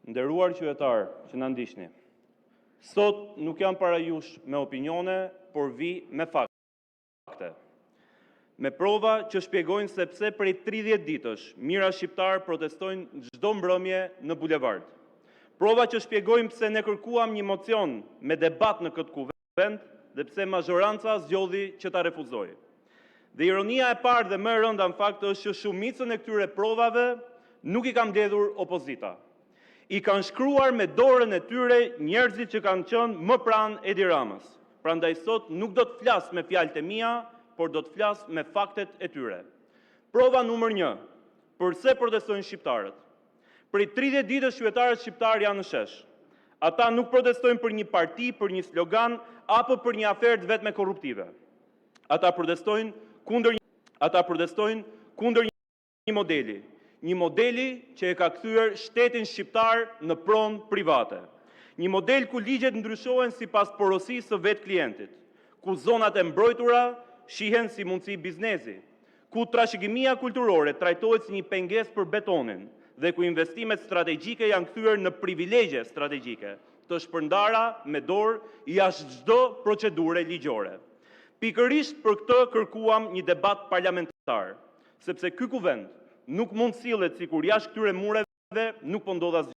Nderuar qytetar që na ndiqni. Sot nuk jam para jush me opinione, por vi me fakte. Me prova që shpjegojnë se pse prej 30 ditësh mijëra shqiptar protestojnë çdo mbrëmje në bulevard. Prova që shpjegojnë pse ne kërkuam një mocion me debat në këtë kuvend dhe pse mazhoranca zgjodhi që ta refuzojë. Dhe ironia e parë dhe më e rënda në fakt është që shumicën e këtyre provave nuk i ka mbledhur opozita. I kanë shkruar me dorën e tyre njerëzit që kanë qenë më pranë Edi Ramës. Prandaj sot nuk do të flas me fjalët e mia, por do të flas me faktet e tyre. Prova numër 1. Përse protestojnë shqiptarët? Prej 30 ditësh qytetarët shqiptar janë në shesh. Ata nuk protestojnë për një parti, për një slogan apo për një aferë vetëm korruptive. Ata protestojnë kundër një modeli. Një modeli që e ka kthyer shtetin shqiptar në pronë private. Një model ku ligjet ndryshohen sipas porosisë së vet klientit, ku zonat e mbrojtura shihen si mundësi biznesi, ku trashëgimia kulturore trajtohet si një pengesë për betonin dhe ku investimet strategjike janë kthyer në privilegje strategjike, të shpërndara me dorë jashtë çdo procedure ligjore. Pikërisht për këtë kërkuam një debat parlamentar, sepse ky kuvend nuk mund sillet sikur jashtë këtyre mureve nuk po ndodh asgjë.